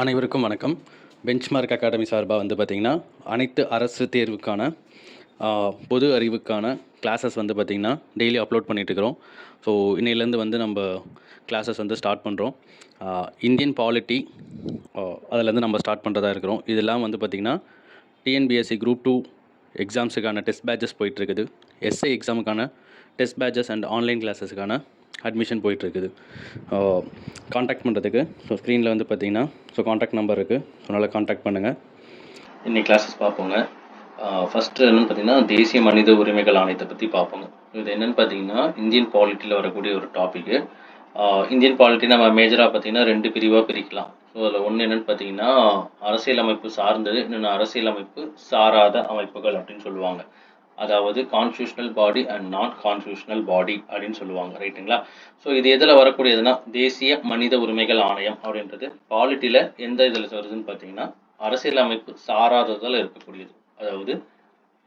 அனைவருக்கும் வணக்கம். Benchmark academy சார்பாக வந்து பார்த்திங்கன்னா, அனைத்து அரசு தேர்வுக்கான பொது அறிவுக்கான கிளாஸஸ் வந்து பார்த்திங்கன்னா டெய்லி அப்லோட் பண்ணிகிட்ருக்கிறோம். ஸோ இன்னையிலேருந்து வந்து நம்ம கிளாஸஸ் வந்து ஸ்டார்ட் பண்ணுறோம். இந்தியன் பாலிட்டி அதிலேருந்து நம்ம ஸ்டார்ட் பண்ணுறதா இருக்கிறோம். இதெல்லாம் வந்து பார்த்திங்கன்னா டிஎன்பிஎஸ்சி குரூப் 2 எக்ஸாம்ஸுக்கான டெஸ்ட் பேட்சஸ் போயிட்டுருக்குது. எஸ்ஐ எக்ஸாமுக்கான டெஸ்ட் பேட்சஸ் அண்ட் ஆன்லைன் கிளாஸஸுக்கான அட்மிஷன் போயிட்டுருக்குது. காண்டாக்ட் பண்ணுறதுக்கு ஸ்க்ரீனில் வந்து பார்த்திங்கன்னா காண்டாக்ட் நம்பர் இருக்குது. அதனால் காண்டாக்ட் பண்ணுங்கள். இன்றைக்கி கிளாஸஸ் பார்ப்போங்க. ஃபஸ்ட்டு என்னென்னு பார்த்தீங்கன்னா, தேசிய மனித உரிமைகள் ஆணையத்தை பற்றி பார்ப்போங்க. இது என்னென்னு பார்த்தீங்கன்னா, இந்தியன் பாலிட்டியில் வரக்கூடிய ஒரு டாப்பிக்கு. இந்தியன் பாலிட்டி நம்ம மேஜராக பார்த்தீங்கன்னா 2 பிரிவாக பிரிக்கலாம். ஸோ அதில் ஒன்று என்னென்னு பார்த்தீங்கன்னா, அரசியலமைப்பு சார்ந்தது, இன்னொன்று அரசியலமைப்பு சாராத அமைப்புகள் அப்படின்னு சொல்லுவாங்க. அதாவது கான்ஸ்டியூஷனல் பாடி அண்ட் நான் கான்ஸ்டியூஷனல் பாடி அப்படின்னு சொல்லுவாங்க, ரைட்டுங்களா? ஸோ இது எதில் வரக்கூடியதுன்னா, தேசிய மனித உரிமைகள் ஆணையம் அப்படின்றது பாலிட்டியில் எந்த இதில் வருதுன்னு பார்த்தீங்கன்னா, அரசியலமைப்பு சாராததில் இருக்கக்கூடியது, அதாவது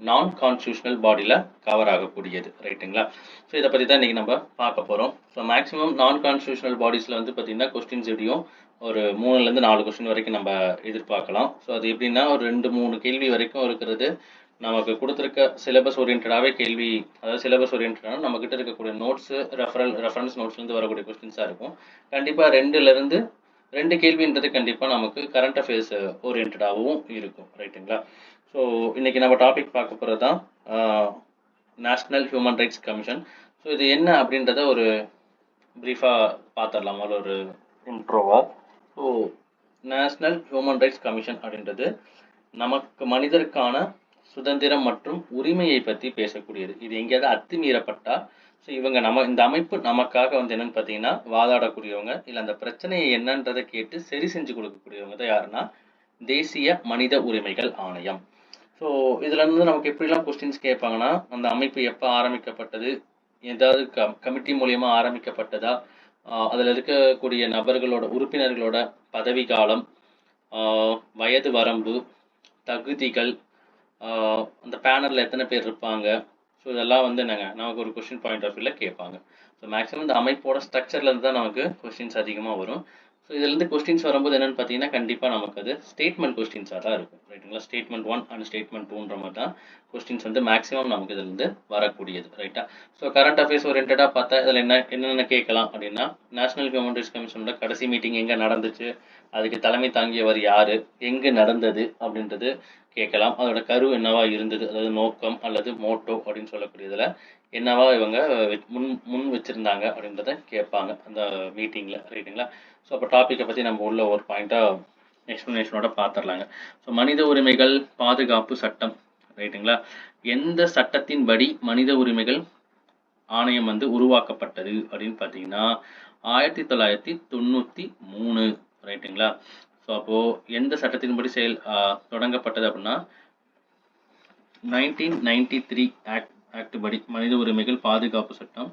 நான் கான்ஸ்டியூஷனல் பாடியில் கவர் ஆகக்கூடியது, ரைட்டுங்களா? ஸோ இதை பற்றி தான் இன்றைக்கி நம்ம பார்க்க போகிறோம். ஸோ மேக்ஸிமம் நான் கான்ஸ்டியூஷனல் பாடிஸில் வந்து பார்த்திங்கன்னா கொஸ்டின்ஸ் எப்படியும் ஒரு 3லேருந்து 4 கொஸ்டின் வரைக்கும் நம்ம எதிர்பார்க்கலாம். ஸோ அது எப்படின்னா ஒரு 2-3 கேள்வி வரைக்கும் இருக்கிறது நமக்கு கொடுத்துருக்க சிலபஸ் ஓரியன்டாகவே கேள்வி, அதாவது சிலபஸ் ஓரியன்டாக நம்மக்கிட்ட இருக்கக்கூடிய நோட்ஸு ரெஃபரன்ஸ் நோட்ஸ்லேருந்து வரக்கூடிய கொஸ்டின்ஸாக இருக்கும். கண்டிப்பாக 2 கேள்வின்றது கண்டிப்பாக நமக்கு கரண்ட் அஃபேர்ஸ் ஓரியன்டாகவும் இருக்கும், ரைட்டுங்களா? ஸோ இன்றைக்கி நம்ம டாபிக் பார்க்க போகிறது தான் national human rights commission. So இது என்ன அப்படின்றத ஒரு ப்ரீஃபாக பார்த்துடலாம், ஒரு இன்ட்ரோவாக. So national human rights commission அப்படின்றது நமக்கு மனிதருக்கான சுதந்திரம் மற்றும் உரிமையை பற்றி பேசக்கூடியது. இது எங்கேயாவது அத்துமீறப்பட்டால் ஸோ இவங்க இந்த அமைப்பு நமக்காக வந்து என்னென்னு பார்த்தீங்கன்னா வாதாடக்கூடியவங்க, இல்லை அந்த பிரச்சனையை என்னன்றதை கேட்டு சரி செஞ்சு கொடுக்கக்கூடியவங்க தான் யாருன்னா தேசிய மனித உரிமைகள் ஆணையம். ஸோ இதில் இருந்து நமக்கு எப்படிலாம் கொஸ்டின்ஸ் கேட்பாங்கன்னா, அந்த அமைப்பு எப்போ ஆரம்பிக்கப்பட்டது, ஏதாவது கமிட்டி மூலியமாக ஆரம்பிக்கப்பட்டதா, அதில் இருக்கக்கூடிய நபர்களோட உறுப்பினர்களோட பதவி காலம், வயது வரம்பு, தகுதிகள், அந்த பேனலில் எத்தனை பேர் இருப்பாங்க, ஸோ இதெல்லாம் வந்து என்னங்க நமக்கு ஒரு கொஸ்டின் பாயிண்ட் ஆஃப் வியூவில் கேட்பாங்க. ஸோ மேக்ஸிமம் இந்த அமைப்போட ஸ்ட்ரக்சர்லேருந்து தான் நமக்கு கொஸ்டின்ஸ் அதிகமாக வரும். ஸோ இதுலேருந்து கொஸ்டின்ஸ் வரும்போது என்னென்னு பார்த்தீங்கன்னா, கண்டிப்பாக நமக்கு அது ஸ்டேட்மெண்ட் கொஸ்டின்ஸாக தான் இருக்கும், ரைட்டுங்களா? ஸ்டேட்மெண்ட் 1 அண்ட் ஸ்டேட்மெண்ட் 2ன்ற மாதிரி தான் கொஸ்டின்ஸ் வந்து மேக்ஸிமம் நமக்கு இதுலேருந்து வரக்கூடியது, ரைட்டா? ஸோ கரண்ட் அஃபேர்ஸ் ஓரியன்டாக பார்த்தா இதில் என்னென்ன கேட்கலாம் அப்படின்னா, நேஷனல் ஹியூமன் ரைட்ஸ் கமிஷனோட கடைசி மீட்டிங் எங்கே நடந்துச்சு, அதுக்கு தலைமை தாங்கியவர் யார், எங்கே நடந்தது அப்படின்றது கேட்கலாம். அதோட கரு என்னவா இருந்தது, அதாவது நோக்கம் அல்லது மோட்டோ அப்படின்னு சொல்லக்கூடியதில் என்னவா இவங்க முன் வச்சுருந்தாங்க அப்படின்றத கேட்பாங்க அந்த மீட்டிங்கில், ரைட்டுங்களா? ஸோ அப்போ டாப்பிக்கை பற்றி நம்ம உள்ள ஒரு பாயிண்ட்டாக எக்ஸ்ப்ளனேஷனோட பார்த்துடலாங்க. ஸோ மனித உரிமைகள் பாதுகாப்பு சட்டம், ரைட்டுங்களா? எந்த சட்டத்தின்படி மனித உரிமைகள் ஆணையம் வந்து உருவாக்கப்பட்டது அப்படின்னு பார்த்தீங்கன்னா 1993, ரைட்டுங்களா? ஸோ அப்போது எந்த சட்டத்தின்படி தொடங்கப்பட்டது அப்படின்னா 1993 ஆக்ட் படி மனித உரிமைகள் பாதுகாப்பு சட்டம்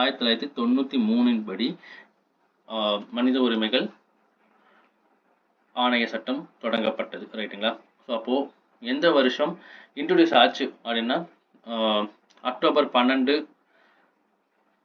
1993 படி மனித உரிமைகள் ஆணைய சட்டம் தொடங்கப்பட்டது, ரைட்டுங்களா? ஸோ அப்போது எந்த வருஷம் இன்ட்ரடியூஸ் ஆச்சு அப்படின்னா அக்டோபர் 12,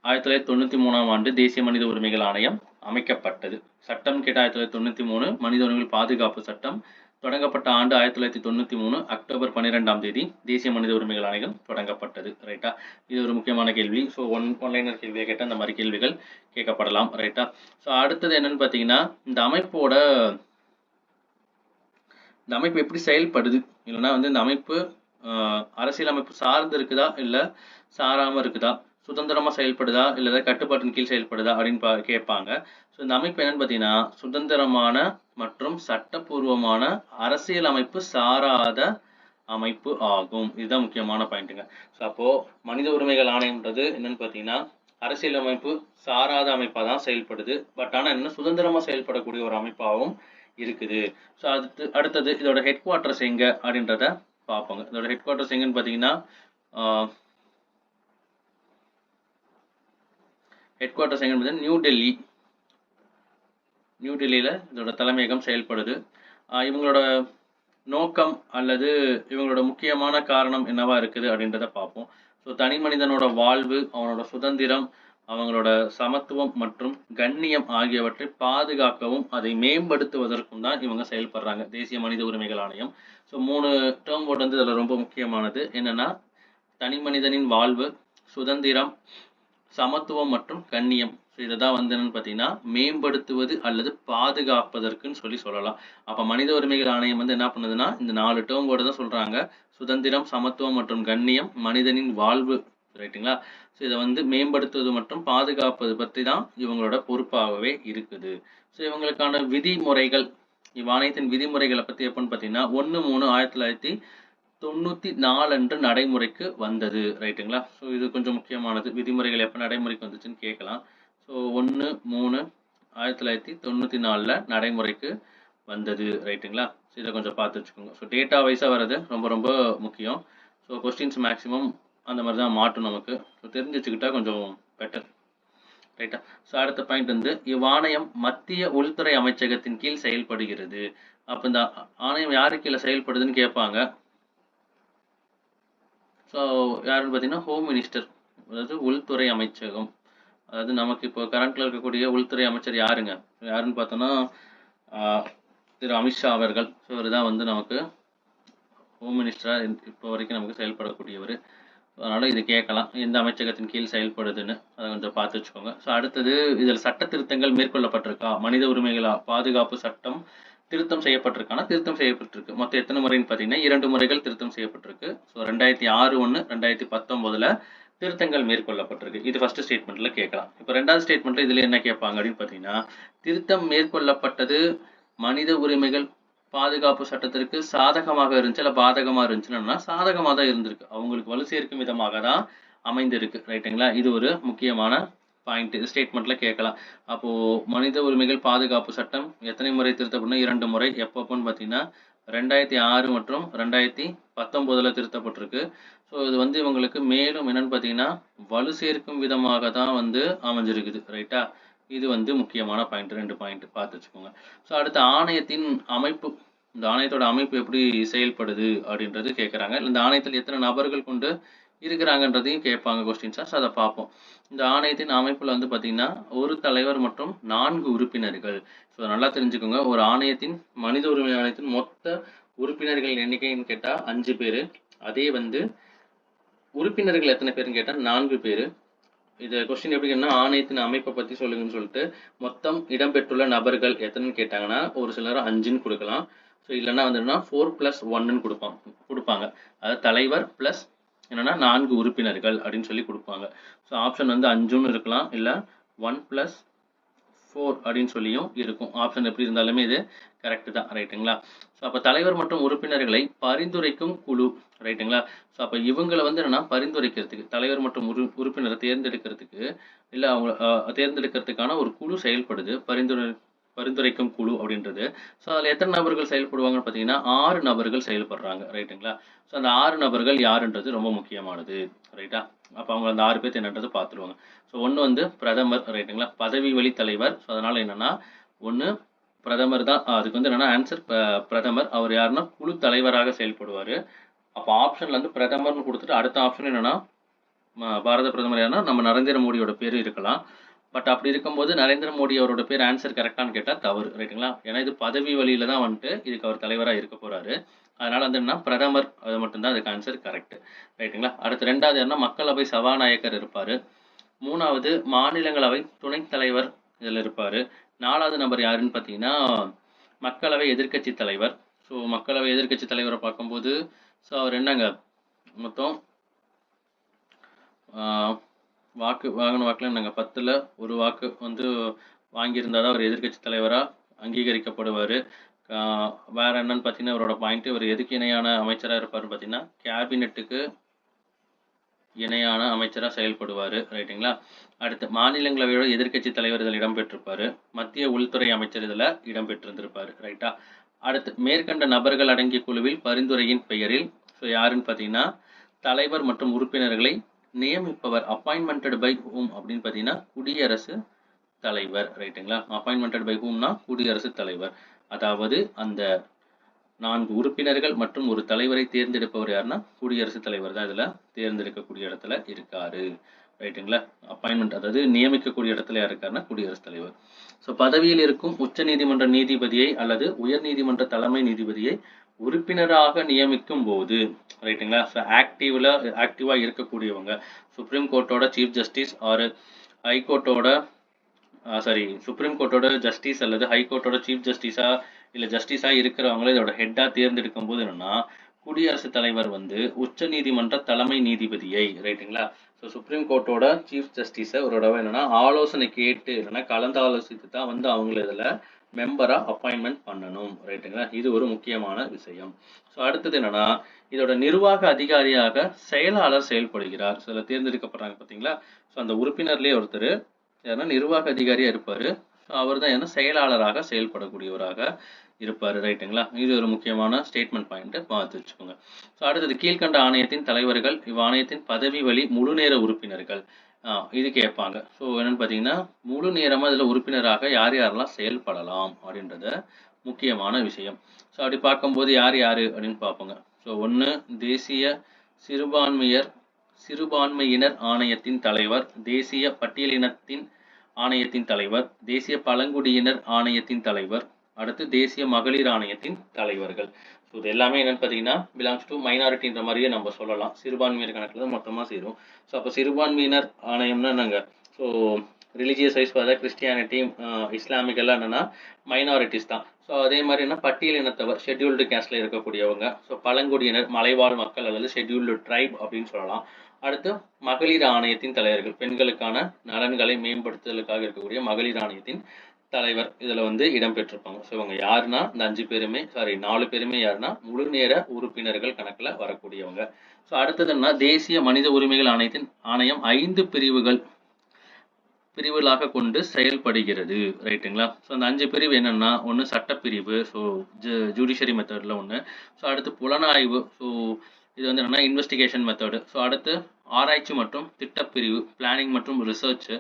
1993 ஆண்டு தேசிய மனித உரிமைகள் ஆணையம் அமைக்கப்பட்டது. சட்டம் கேட்ட 1993, மனித உரிமைகள் பாதுகாப்பு சட்டம் தொடங்கப்பட்ட ஆண்டு 1993 அக்டோபர் 12ஆம் தேதி தேசிய மனித உரிமைகள் ஆணையம் தொடங்கப்பட்டது, ரைட்டா? இது ஒரு முக்கியமான கேள்வி. ஸோ ஒன்லைனர் கேள்வியை கேட்டால் இந்த மாதிரி கேள்விகள் கேட்கப்படலாம், ரைட்டா? ஸோ அடுத்தது என்னன்னு பார்த்தீங்கன்னா, இந்த அமைப்பு எப்படி செயல்படுது, இல்லைன்னா வந்து இந்த அமைப்பு அரசியலமைப்பு சார்ந்து இருக்குதா இல்லை சாராமல் இருக்குதா, சுதந்திரமாக செயல்படுதா இல்லை கட்டுப்பாட்டின் கீழ் செயல்படுதா அப்படின்னு கேட்பாங்க. ஸோ இந்த அமைப்பு என்னன்னு பார்த்தீங்கன்னா சுதந்திரமான மற்றும் சட்டப்பூர்வமான அரசியலமைப்பு சாராத அமைப்பு ஆகும். இதுதான் முக்கியமான பாயிண்ட்டுங்க. ஸோ அப்போது மனித உரிமைகள் ஆணையம்ன்றது என்னன்னு பார்த்தீங்கன்னா அரசியலமைப்பு சாராத அமைப்பாக தான் செயல்படுது. பட் ஆனால் என்ன சுதந்திரமாக செயல்படக்கூடிய ஒரு அமைப்பாகவும் இருக்குது. ஸோ அடுத்தது இதோட ஹெட் குவார்ட்டர்ஸ் எங்கே அப்படின்றத பார்ப்போங்க. இதோட ஹெட் குவார்ட்டர்ஸ் எங்கன்னு பார்த்தீங்கன்னா ஹெட் குவார்ட்டர்ஸ் எங்கன்னு பார்த்தீங்கன்னா நியூ டெல்லியில் இதோட தலைமையகம் செயல்படுது. இவங்களோட நோக்கம் அல்லது இவங்களோட முக்கியமான காரணம் என்னவா இருக்குது அப்படின்றத பார்ப்போம். ஸோ தனி மனிதனோட வாழ்வு, அவனோட சுதந்திரம், அவங்களோட சமத்துவம் மற்றும் கண்ணியம் ஆகியவற்றை பாதுகாக்கவும் அதை மேம்படுத்துவதற்கும் தான் இவங்க செயல்படுறாங்க தேசிய மனித உரிமைகள் ஆணையம். ஸோ 3 டேர்ம் போர்டு வந்து இதில் ரொம்ப முக்கியமானது என்னன்னா தனி மனிதனின் வாழ்வு, சுதந்திரம், சமத்துவம் மற்றும் கண்ணியம். ஸோ இதை தான் வந்து என்னன்னு பார்த்தீங்கன்னா மேம்படுத்துவது அல்லது பாதுகாப்பதற்குன்னு சொல்லலாம். அப்போ மனித உரிமைகள் ஆணையம் வந்து என்ன பண்ணுதுன்னா இந்த 4 டேர்ம் போர்டு தான் சொல்றாங்க. சுதந்திரம், சமத்துவம் மற்றும் கண்ணியம், மனிதனின் வாழ்வு, ரைட்டுங்களா? ஸோ இதை வந்து மேம்படுத்துவது மற்றும் பாதுகாப்பது பற்றி தான் இவங்களோட பொறுப்பாகவே இருக்குது. ஸோ இவங்களுக்கான விதிமுறைகள், இவ்வாணையத்தின் விதிமுறைகளை பற்றி எப்போன்னு பார்த்தீங்கன்னா 1/3/1994 அன்று நடைமுறைக்கு வந்தது, ரைட்டுங்களா? ஸோ இது கொஞ்சம் முக்கியமானது. விதிமுறைகள் எப்போ நடைமுறைக்கு வந்துச்சுன்னு கேட்கலாம். ஸோ 1/3/1994 நடைமுறைக்கு வந்தது, ரைட்டுங்களா? ஸோ இதை கொஞ்சம் பார்த்து வச்சுக்கோங்க. ஸோ டேட்டா வைஸாக வர்றது ரொம்ப ரொம்ப முக்கியம். ஸோ கொஸ்டின்ஸ் மேக்ஸிமம் அந்த மாதிரி தான் மாட்டும் நமக்கு. ஸோ தெரிஞ்சு வச்சுக்கிட்டா கொஞ்சம் பெட்டர், ரைட்டா? ஸோ அடுத்த பாயிண்ட் வந்து இவ்வாணையம் மத்திய உள்துறை அமைச்சகத்தின் கீழ் செயல்படுகிறது. அப்போ இந்த ஆணையம் யாரு கீழே செயல்படுதுன்னு கேட்பாங்க. ஸோ யாருன்னு பார்த்தீங்கன்னா ஹோம் மினிஸ்டர், அதாவது உள்துறை அமைச்சகம். அதாவது நமக்கு இப்போ கரண்ட்ல இருக்கக்கூடிய உள்துறை அமைச்சர் யாருங்க? யாருன்னு பார்த்தோன்னா திரு அமித்ஷா அவர்கள். ஸோ இவர் தான் வந்து நமக்கு ஹோம் மினிஸ்டராக இப்போ வரைக்கும் நமக்கு செயல்படக்கூடியவர். அதனால் இது கேட்கலாம் எந்த அமைச்சகத்தின் கீழ் செயல்படுதுன்னு, அதை கொஞ்சம் பார்த்து வச்சுக்கோங்க. ஸோ அடுத்தது இதில் சட்ட திருத்தங்கள் மேற்கொள்ளப்பட்டிருக்கா? மனித உரிமைகள் பாதுகாப்பு சட்டம் திருத்தம் செய்யப்பட்டிருக்கானா? திருத்தம் செய்யப்பட்டிருக்கு. மொத்தம் எத்தனை முறைன்னு பார்த்தீங்கன்னா 2 முறைகள் திருத்தம் செய்யப்பட்டிருக்கு. ஸோ 2006 1, 2019 திருத்தங்கள் மேற்கொள்ளப்பட்டிருக்கு. இது ஃபர்ஸ்ட் ஸ்டேட்மெண்ட்ல கேட்கலாம். இப்போ 2வது ஸ்டேட்மெண்ட்ல இதுல என்ன கேட்பாங்க அப்படின்னு பார்த்தீங்கன்னா திருத்தம் மேற்கொள்ளப்பட்டது மனித உரிமைகள் பாதுகாப்பு சட்டத்திற்கு சாதகமாக இருந்துச்சு இல்லை பாதகமாக இருந்துச்சுன்னா சாதகமாக தான் இருந்திருக்கு. அவங்களுக்கு வலு சேர்க்கும் விதமாக தான் அமைந்திருக்கு, ரைட்டுங்களா? இது ஒரு முக்கியமான பாயிண்ட். ஸ்டேட்மெண்ட்ல கேட்கலாம். அப்போ மனித உரிமைகள் பாதுகாப்பு சட்டம் எத்தனை முறை திருத்தப்படணும்? 2 முறை. எப்பப்போன்னு பார்த்தீங்கன்னா 2006 மற்றும் 2019 திருத்தப்பட்டிருக்கு. ஸோ இது வந்து இவங்களுக்கு மேலும் என்னன்னு பார்த்தீங்கன்னா வலு சேர்க்கும் விதமாக தான் வந்து அமைஞ்சிருக்குது, ரைட்டா? இது வந்து முக்கியமான பாயிண்ட். 2 பாயிண்ட் பார்த்து வச்சுக்கோங்க. ஸோ அடுத்த ஆணையத்தின் அமைப்பு, இந்த ஆணையத்தோட அமைப்பு எப்படி செயல்படுது அப்படின்றது கேட்குறாங்க. இந்த ஆணையத்தில் எத்தனை நபர்கள் கொண்டு இருக்கிறாங்கன்றதையும் கேட்பாங்க கொஸ்டின்ஸாக. ஸோ அதை பார்ப்போம். இந்த ஆணையத்தின் அமைப்பில் வந்து பார்த்தீங்கன்னா ஒரு தலைவர் மற்றும் 4 உறுப்பினர்கள். ஸோ நல்லா தெரிஞ்சுக்கோங்க, ஒரு ஆணையத்தின் மனித உரிமை ஆணையத்தின் மொத்த உறுப்பினர்கள் எண்ணிக்கைன்னு கேட்டால் 5 பேர். அதே வந்து உறுப்பினர்கள் எத்தனை பேருன்னு கேட்டால் 4 பேர். இது கொஸ்டின் எப்படி கேட்டா ஆணையத்தின் அமைப்பை பற்றி சொல்லுங்கன்னு சொல்லிட்டு மொத்தம் இடம்பெற்றுள்ள நபர்கள் எத்தனைன்னு கேட்டாங்கன்னா ஒரு சிலர் 5ன்னு கொடுக்கலாம். ஸோ இல்லைன்னா வந்துன்னா 4+1ன்னு கொடுப்பாங்க. அதாவது தலைவர் ப்ளஸ் என்னன்னா 4 உறுப்பினர்கள் அப்படின்னு சொல்லி கொடுப்பாங்க. ஸோ ஆப்ஷன் வந்து 5ன்னு இருக்கலாம், இல்லை 1+4 அப்படின்னு சொல்லியும் இருக்கும். ஆப்ஷன் எப்படி இருந்தாலுமே இது கரெக்டு தான், ரைட்டுங்களா? ஸோ அப்போ தலைவர் மற்றும் உறுப்பினர்களை பரிந்துரைக்கும் குழு, ரைட்டுங்களா? ஸோ அப்போ இவங்களை வந்து என்னன்னா பரிந்துரைக்கிறதுக்கு, தலைவர் மற்றும் உறுப்பினரை தேர்ந்தெடுக்கிறதுக்கு இல்லை அவங்க தேர்ந்தெடுக்கிறதுக்கான ஒரு குழு செயல்படுது, பரிந்துரைக்கும் குழு அப்படின்றது. ஸோ அதில் எத்தனை நபர்கள் செயல்படுவாங்கன்னு பார்த்தீங்கன்னா 6 நபர்கள் செயல்படுறாங்க, ரைட்டுங்களா? ஸோ அந்த 6 நபர்கள் யாருன்றது ரொம்ப முக்கியமானது, ரைட்டா? அப்போ அவங்க அந்த 6 பேர் என்னன்றது பார்த்துருவாங்க. ஸோ ஒன்று வந்து பிரதமர், ரைட்டுங்களா? பதவி வழி தலைவர். ஸோ அதனால் என்னென்னா ஒன்று பிரதமர் தான். அதுக்கு வந்து என்னென்னா ஆன்சர் பிரதமர். அவர் யாருன்னா குழு தலைவராக செயல்படுவார். அப்போ ஆப்ஷனில் வந்து பிரதமர்னு கொடுத்துட்டு அடுத்த ஆப்ஷன் என்னென்னா பாரத பிரதமர் யாருன்னா நம்ம நரேந்திர மோடியோட பேர் இருக்கலாம். பட் அப்படி இருக்கும்போது நரேந்திர மோடி அவரோட பேர் ஆன்சர் கரெக்டானு கேட்டால் தவறு, ரைட்டுங்களா? ஏன்னா இது பதவி வழியில தான் வந்துட்டு இதுக்கு அவர் தலைவராக இருக்க போகிறாரு. அதனால் வந்து என்ன பிரதமர், அது மட்டும்தான் அதுக்கு ஆன்சர் கரெக்ட், ரைட்டுங்களா? அடுத்து 2வது யாருன்னா மக்களவை சபாநாயகர் இருப்பார். 3வது மாநிலங்களவை துணைத் தலைவர் இதில் இருப்பார். 4வது நபர் யாருன்னு பார்த்தீங்கன்னா மக்களவை எதிர்க்கட்சி தலைவர். ஸோ மக்களவை எதிர்க்கட்சி தலைவரை பார்க்கும்போது ஸோ அவர் என்னங்க மொத்தம் வாங்கின வாக்கில் நாங்கள் 10ல் 1 வாக்கு வந்து வாங்கியிருந்தால் தான் அவர் எதிர்க்கட்சி தலைவராக அங்கீகரிக்கப்படுவார். வேறு என்னன்னு பார்த்தீங்கன்னா அவரோட பாயிண்ட்டு, இவர் எதுக்கு இணையான அமைச்சராக இருப்பார்னு பார்த்தீங்கன்னா கேபினெட்டுக்கு இணையான அமைச்சராக செயல்படுவார், ரைட்டுங்களா? அடுத்து மாநிலங்களவையோட எதிர்க்கட்சி தலைவர் இதில் இடம்பெற்றிருப்பார். மத்திய உள்துறை அமைச்சர் இதில் இடம்பெற்றிருந்திருப்பார், ரைட்டா? அடுத்து மேற்கண்ட நபர்கள் அடங்கிய குழுவில் பரிந்துரையின் பெயரில் ஸோ யாருன்னு பார்த்தீங்கன்னா தலைவர் மற்றும் உறுப்பினர்களை நியமிப்பவர். அப்பாயின்மெண்டட் பை ஹூம் அப்படின்னு பார்த்தீங்கன்னா குடியரசு தலைவர், ரைட்டுங்களா? அப்பாயின்மெண்டட் பை ஹூம்னா குடியரசு தலைவர். அதாவது அந்த 4 உறுப்பினர்கள் மற்றும் ஒரு தலைவரை தேர்ந்தெடுப்பவர் யாருன்னா குடியரசுத் தலைவர் தான் இதில் தேர்ந்தெடுக்கக்கூடிய இடத்துல இருக்காரு, ரைட்டுங்களா? அப்பாயின்மெண்ட் அதாவது நியமிக்கக்கூடிய இடத்துல யார் இருக்காருன்னா குடியரசுத் தலைவர். ஸோ பதவியில் இருக்கும் உச்ச நீதிமன்ற நீதிபதியை அல்லது உயர் நீதிமன்ற தலைமை நீதிபதியை உறுப்பினராக நியமிக்கும் போது ரைட்டுங்களா? ஸோ ஆக்டிவா இருக்கக்கூடியவங்க சுப்ரீம் கோர்ட்டோட சீஃப் ஜஸ்டிஸ் ஆர் ஹைகோர்ட்டோட சுப்ரீம் கோர்ட்டோட ஜஸ்டிஸ் அல்லது ஹைகோர்ட்டோட சீஃப் ஜஸ்டிஸா இல்லை ஜஸ்டிஸா இருக்கிறவங்கள இதோட ஹெட்டா தேர்ந்தெடுக்கும் போது என்னன்னா குடியரசுத் தலைவர் வந்து உச்ச நீதிமன்ற தலைமை நீதிபதியை ரைட்டுங்களா? ஸோ சுப்ரீம் கோர்ட்டோட சீஃப் ஜஸ்டிஸை ஒரு தடவை என்னன்னா ஆலோசனை கேட்டு இல்லைன்னா கலந்து ஆலோசித்து தான் வந்து அவங்கள இதில் மெம்பரா அப்பாயின்மெண்ட் பண்ணணும் ரைட்டுங்களா? இது ஒரு முக்கியமான விஷயம். ஸோ அடுத்தது என்னன்னா இதோட நிர்வாக அதிகாரியாக செயலாளர் செயல்படுகிறார். சில தேர்ந்தெடுக்கப்படுறாங்க பார்த்தீங்களா? ஸோ அந்த உறுப்பினர்லேயே ஒருத்தர் ஏன்னா நிர்வாக அதிகாரியா இருப்பாரு. அவர் தான் என்ன செயலாளராக செயல்படக்கூடியவராக இருப்பார் ரைட்டுங்களா? இது ஒரு முக்கியமான ஸ்டேட்மெண்ட் பாயிண்ட் பார்த்து வச்சுக்கோங்க. ஸோ அடுத்தது கீழ்கண்ட ஆணையத்தின் தலைவர்கள் இவ்வாணையத்தின் பதவி வழி முழு நேர உறுப்பினர்கள் இது கேட்பாங்க. ஸோ என்னன்னு பார்த்தீங்கன்னா முழு நேரமாக இதில் உறுப்பினராக யார் யாரெல்லாம் செயல்படலாம் அப்படின்றத முக்கியமான விஷயம். ஸோ அப்படி பார்க்கும்போது யார் யார் அப்படின்னு பார்ப்போங்க. ஸோ ஒன்று தேசிய சிறுபான்மையினர் ஆணையத்தின் தலைவர், தேசிய பட்டியலினத்தின் ஆணையத்தின் தலைவர், தேசிய பழங்குடியினர் ஆணையத்தின் தலைவர், அடுத்து தேசிய மகளிர் ஆணையத்தின் தலைவர்கள். ஸோ இது எல்லாமே என்னன்னு பார்த்தீங்கன்னா பிலாங்ஸ் டு மைனாரிட்டின்ற மாதிரியே நம்ம சொல்லலாம். சிறுபான்மையினர் கணக்கில் தான் மொத்தமாக சேரும். ஸோ அப்போ சிறுபான்மையினர் ஆணையம்னா என்னங்க? ஸோ ரிலீஜியஸ் வைஸ் பார்த்தா கிறிஸ்டியானிட்டி, இஸ்லாமிக் எல்லாம் என்னன்னா மைனாரிட்டிஸ் தான். ஸோ அதே மாதிரி என்ன பட்டியலினத்தவர் ஷெட்யூல்டு கேஸ்ட்ல இருக்கக்கூடியவங்க. ஸோ பழங்குடியினர் மலைவாழ் மக்கள் அல்லது ஷெட்யூல்டு ட்ரைப் அப்படின்னு சொல்லலாம். அடுத்து மகளிர் ஆணையத்தின் தலைவர்கள் பெண்களுக்கான நலன்களை மேம்படுத்துதலுக்காக இருக்கக்கூடிய மகளிர் ஆணையத்தின் தலைவர் இதில் வந்து இடம்பெற்றிருப்பாங்க. ஸோ இவங்க யாருன்னா இந்த 4 பேருமே யாருன்னா முழு நேர உறுப்பினர்கள் கணக்கில் வரக்கூடியவங்க. ஸோ அடுத்ததுன்னா தேசிய மனித உரிமைகள் ஆணையம் 5 பிரிவுகளாக கொண்டு செயல்படுகிறது ரைட்டுங்களா? ஸோ அந்த 5 பிரிவு என்னன்னா ஒன்று சட்டப்பிரிவு, ஸோ ஜுடிஷரி மெத்தடில் ஒன்று. ஸோ அடுத்து புலனாய்வு, ஸோ இது வந்து என்னன்னா இன்வெஸ்டிகேஷன் மெத்தடு. ஸோ அடுத்து ஆராய்ச்சி மற்றும் திட்டப்பிரிவு பிளானிங் மற்றும் ரிசர்ச்.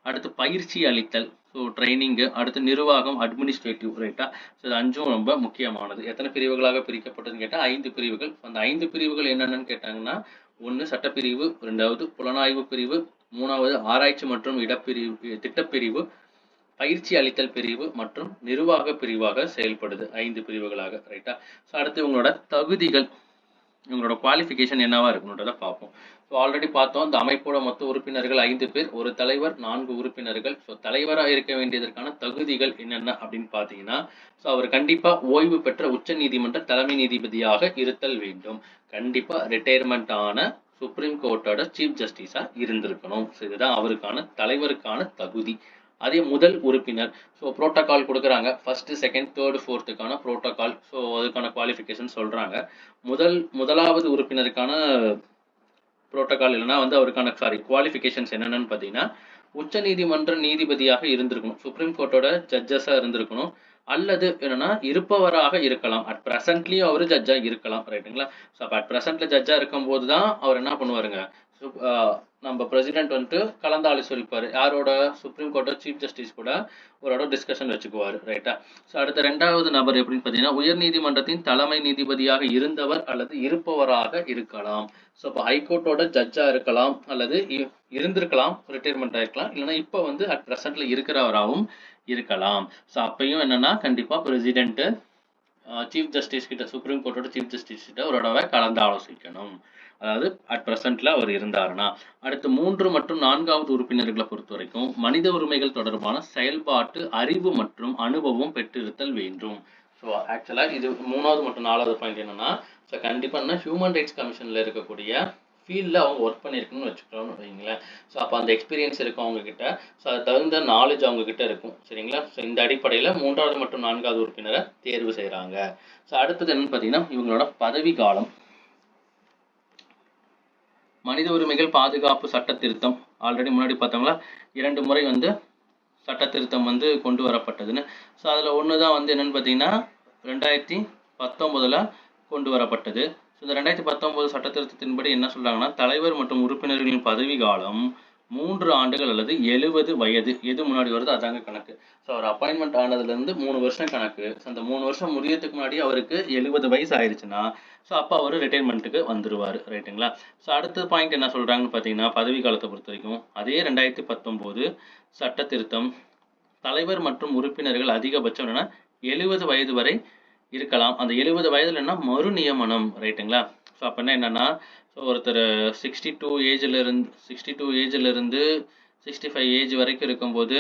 அடுத்து பயிற்சி அளித்தல், ஸோ ட்ரைனிங்கு. அடுத்து நிர்வாகம் அட்மினிஸ்ட்ரேட்டிவ் ரைட்டா? ஸோ இது 5ம் ரொம்ப முக்கியமானது. எத்தனை பிரிவுகளாக பிரிக்கப்பட்டதுன்னு கேட்டால் 5 பிரிவுகள். அந்த 5 பிரிவுகள் என்னென்னு கேட்டாங்கன்னா ஒன்று சட்டப்பிரிவு, 2வது புலனாய்வு பிரிவு, 3வது ஆராய்ச்சி மற்றும் திட்டப்பிரிவு, பயிற்சி அளித்தல் பிரிவு மற்றும் நிர்வாக பிரிவாக செயல்படுது. 5 பிரிவுகளாக ரைட்டா? ஸோ அடுத்து இவங்களோட தகுதிகள், இவங்களோட குவாலிஃபிகேஷன் என்னவா இருக்குன்றத பார்ப்போம். ஸோ ஆல்ரெடி பார்த்தோம் இந்த அமைப்போட மொத்த உறுப்பினர்கள் 5 பேர், ஒரு தலைவர், 4 உறுப்பினர்கள். ஸோ தலைவராக இருக்க வேண்டியதற்கான தகுதிகள் என்னென்ன அப்படின்னு பார்த்தீங்கன்னா ஸோ அவர் கண்டிப்பாக ஓய்வு பெற்ற உச்ச நீதிமன்ற தலைமை நீதிபதியாக இருத்தல் வேண்டும். கண்டிப்பாக ரிட்டையர்மெண்ட் ஆன சுப்ரீம் கோர்ட்டோட சீஃப் ஜஸ்டிஸாக இருந்திருக்கணும். ஸோ இதுதான் அவருக்கான தலைவருக்கான தகுதி. அதே முதல் உறுப்பினர், ஸோ ப்ரோட்டோகால் கொடுக்குறாங்க. ஃபர்ஸ்ட், செகண்ட், தேர்டு, ஃபோர்த்துக்கான ப்ரோட்டோகால். ஸோ அதுக்கான குவாலிஃபிகேஷன் சொல்கிறாங்க. முதலாவது உறுப்பினருக்கான ப்ரோட்டோகால் இல்லைன்னா வந்து அவருக்கான குவாலிஃபிகேஷன்ஸ் என்னென்னு பார்த்தீங்கன்னா உச்ச நீதிமன்ற நீதிபதியாக இருந்திருக்கணும், சுப்ரீம் கோர்ட்டோட ஜட்ஜஸாக இருந்திருக்கணும், அல்லது என்னன்னா இருப்பவராக இருக்கலாம். அட் ப்ரெசென்ட்லயும் அவர் ஜட்ஜா இருக்கலாம் ரைட்டுங்களா? ஸோ அப்போ அட் ப்ரெசென்ட்ல ஜட்ஜா இருக்கும்போது தான் அவர் என்ன பண்ணுவாருங்க, நம்ம பிரசிடென்ட் வந்துட்டு கலந்தாலோசிப்பார் யாரோட, சுப்ரீம் கோர்ட்டோட சீஃப் ஜஸ்டிஸ் கூட ஒரு டிஸ்கஷன் வச்சுக்குவார் ரைட்டா? ஸோ அடுத்த 2வது நபர் எப்படின்னு பார்த்தீங்கன்னா உயர் நீதிமன்றத்தின் தலைமை நீதிபதியாக இருந்தவர் அல்லது இருப்பவராக இருக்கலாம். ஸோ இப்போ ஹைகோர்ட்டோட ஜட்ஜா இருக்கலாம் அல்லது இருந்திருக்கலாம், ரிட்டையர்மெண்ட் ஆயிருக்கலாம், இல்லைன்னா இப்போ வந்து அட் ப்ரெசென்ட்ல இருக்கிறவராகவும் இருக்கலாம். ஸோ அப்பயும் என்னன்னா கண்டிப்பாக பிரசிடென்ட் சீஃப் ஜஸ்டிஸ் கிட்ட, சுப்ரீம் கோர்ட்டோட சீஃப் ஜஸ்டிஸ் கிட்ட ஒரு தடவை கலந்து ஆலோசிக்கணும். அதாவது அட் ப்ரெசென்ட்ல அவர் இருந்தாருன்னா. அடுத்து 3 மற்றும் 4வது உறுப்பினர்களை பொறுத்த வரைக்கும் மனித உரிமைகள் தொடர்பான செயல்பாட்டு அறிவு மற்றும் அனுபவம் பெற்றிருத்தல் வேண்டும். ஸோ ஆக்சுவலாக இது 3வது மற்றும் 4வது பாயிண்ட் என்னன்னா ஸோ கண்டிப்பாக ஹியூமன் ரைட்ஸ் கமிஷனில் இருக்கக்கூடிய ஃபீல்டில் அவங்க ஒர்க் பண்ணியிருக்கணும்னு வச்சுக்கிறோம்னு வைங்களேன். ஸோ அப்போ அந்த எக்ஸ்பீரியன்ஸ் இருக்கும் அவங்கக்கிட்ட. ஸோ அது தகுந்த நாலேஜ் அவங்கக்கிட்ட இருக்கும் சரிங்களா? ஸோ இந்த அடிப்படையில் 3வது மற்றும் 4வது உறுப்பினரை தேர்வு செய்கிறாங்க. ஸோ அடுத்தது என்னன்னு பார்த்தீங்கன்னா இவங்களோட பதவி காலம். மனித உரிமைகள் பாதுகாப்பு சட்ட திருத்தம் ஆல்ரெடி முன்னாடி பார்த்தோங்களா, 2 முறை வந்து சட்ட திருத்தம் வந்து கொண்டு வரப்பட்டதுன்னு. ஸோ அதில் ஒன்று தான் வந்து என்னென்னு பார்த்தீங்கன்னா 2019 கொண்டு வரப்பட்டது. ஸோ இந்த 2019 சட்ட திருத்தத்தின்படி என்ன சொல்கிறாங்கன்னா தலைவர் மற்றும் உறுப்பினர்களின் பதவி காலம் 3 ஆண்டுகள் அல்லது 70 வயது எது முன்னாடி வருதோ அதாங்க கணக்கு. ஸோ அவர் அப்பாயின்மெண்ட் ஆனதுலேருந்து 3 வருஷம் கணக்கு. ஸோ அந்த 3 வருஷம் முடியறதுக்கு முன்னாடி அவருக்கு 70 வயசு ஆயிடுச்சுன்னா ஸோ அப்போ அவர் ரிட்டைர்மெண்ட்டுக்கு வந்துருவார். ரைட்டுங்களா? ஸோ அடுத்த பாயிண்ட் என்ன சொல்கிறாங்கன்னு பார்த்தீங்கன்னா பதவி காலத்தை பொறுத்த வரைக்கும் அதே 2019 சட்ட திருத்தம் தலைவர் மற்றும் உறுப்பினர்கள் அதிகபட்சம் என்னன்னா 70 வயது வரை இருக்கலாம். அந்த 70 வயதுல என்ன மறு நியமனம். ரைட்டுங்களா? ஸோ அப்போ என்னன்னா ஸோ ஒருத்தர் 62 ஏஜ்ல இருந்து 65 ஏஜ் வரைக்கும் இருக்கும்போது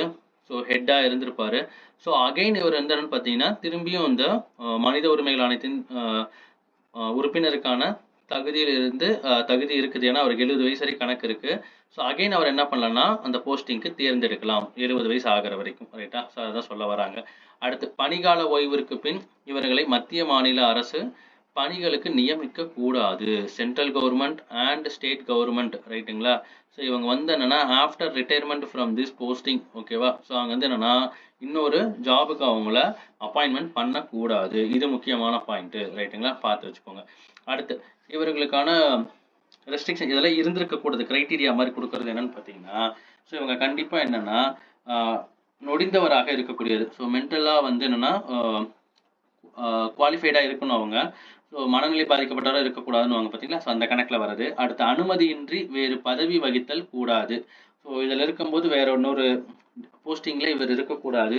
ஸோ ஹெட்டாக இருந்திருப்பாரு. ஸோ அகைன் இவர் வந்து என்னன்னு பார்த்தீங்கன்னா திரும்பியும் இந்த மனித உரிமைகள் ஆணையத்தின் உறுப்பினருக்கான தகுதி இருக்குது. ஏன்னா அவருக்கு 70 வயசு வரை கணக்கு இருக்கு. ஸோ அகைன் அவர் என்ன பண்ணலாம்னா அந்த போஸ்டிங்க்கு தேர்ந்தெடுக்கலாம் 70 வயசு ஆகிற வரைக்கும். ரைட்டா? ஸோ அதான் சொல்ல வராங்க. அடுத்து பணிகால ஓய்விற்கு பின் இவர்களை மத்திய மாநில அரசு பணிகளுக்கு நியமிக்க கூடாது. Central government and state government. ரைட்டுங்களா? ஸோ இவங்க வந்து என்னன்னா after retirement from this posting. ஓகேவா? ஸோ அங்கே வந்து என்னன்னா இன்னொரு ஜாபுக்கு அவங்கள அப்பாயின்மெண்ட் பண்ணக்கூடாது. இது முக்கியமான பாயிண்ட். ரைட்டுங்களா? பார்த்து வச்சுக்கோங்க. அடுத்து இவர்களுக்கான ரெஸ்ட்ரிக்ஷன் இதெல்லாம் இருந்திருக்கக்கூடாது. கிரைட்டீரியா மாதிரி கொடுக்கறது என்னன்னு பார்த்தீங்கன்னா ஸோ இவங்க கண்டிப்பாக என்னன்னா நொடிந்தவராக இருக்கக்கூடியது. ஸோ மென்டலாக வந்து என்னன்னா குவாலிஃபைடாக இருக்கணும் அவங்க. ஸோ மனநிலை பாதிக்கப்பட்டவராக இருக்கக்கூடாதுன்னு வாங்க பார்த்தீங்களா? ஸோ அந்த கணக்கில் வருது. அடுத்து அனுமதியின்றி வேறு பதவி வகித்தல் கூடாது. ஸோ இதில் இருக்கும்போது வேற இன்னொரு போஸ்டிங்கில் இவர் இருக்கக்கூடாது.